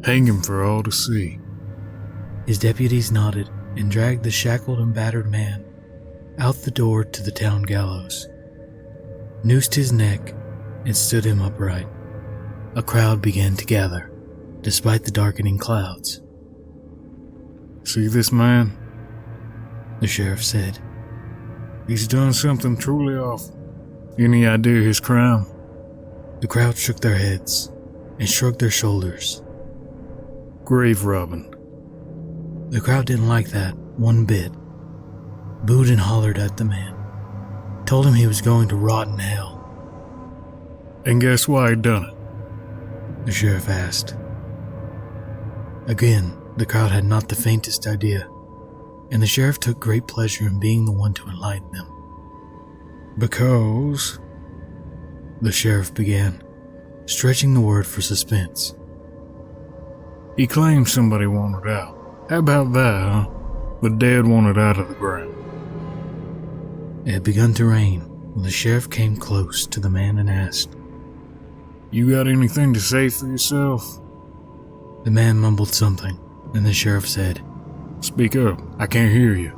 Hang him for all to see. His deputies nodded and dragged the shackled and battered man out the door to the town gallows, noosed his neck, and stood him upright. A crowd began to gather, despite the darkening clouds. See this man? The sheriff said. He's done something truly awful. Any idea his crime? The crowd shook their heads and shrugged their shoulders. Grave robbing. The crowd didn't like that one bit. Booed and hollered at the man. Told him he was going to rot in hell. And guess why he done it? The sheriff asked. Again, the crowd had not the faintest idea, and the sheriff took great pleasure in being the one to enlighten them. Because... the sheriff began, stretching the word for suspense. He claimed somebody wanted out. How about that, huh? The dead wanted out of the ground. It had begun to rain when the sheriff came close to the man and asked, You got anything to say for yourself? The man mumbled something, and the sheriff said, Speak up, I can't hear you.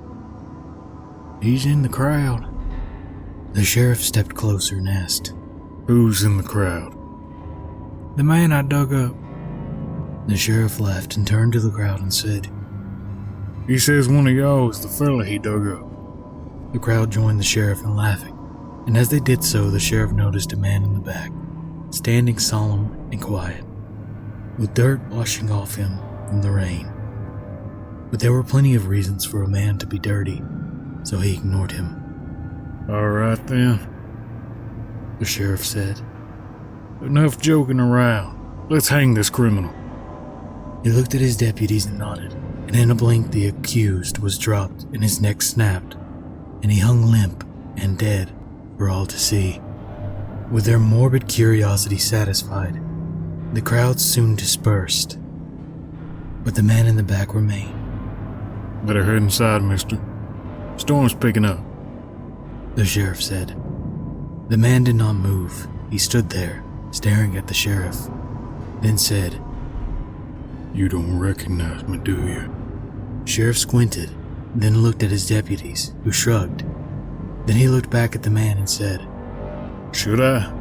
He's in the crowd. The sheriff stepped closer and asked, Who's in the crowd? The man I dug up. The sheriff laughed and turned to the crowd and said, He says one of y'all is the fella he dug up. The crowd joined the sheriff in laughing, and as they did so, the sheriff noticed a man in the back, standing solemn and quiet, with dirt washing off him from the rain. But there were plenty of reasons for a man to be dirty, so he ignored him. All right then, the sheriff said. Enough joking around. Let's hang this criminal. He looked at his deputies and nodded, and in a blink the accused was dropped and his neck snapped, and he hung limp and dead for all to see. With their morbid curiosity satisfied, the crowd soon dispersed, but the man in the back remained. Better head inside, mister. Storm's picking up, the sheriff said. The man did not move. He stood there, staring at the sheriff, then said, You don't recognize me, do you? Sheriff squinted, then looked at his deputies, who shrugged. Then he looked back at the man and said, Should I?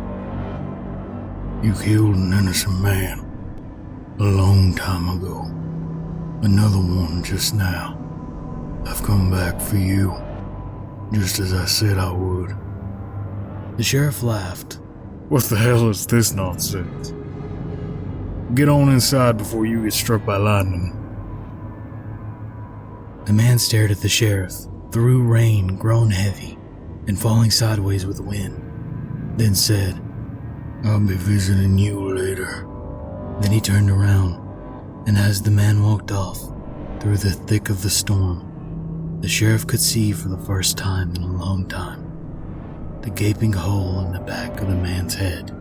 You killed an innocent man a long time ago. Another one just now. I've come back for you, just as I said I would. The sheriff laughed. What the hell is this nonsense? Get on inside before you get struck by lightning. The man stared at the sheriff through rain grown heavy and falling sideways with the wind, then said, I'll be visiting you later. Then he turned around, and as the man walked off through the thick of the storm, the sheriff could see for the first time in a long time the gaping hole in the back of the man's head.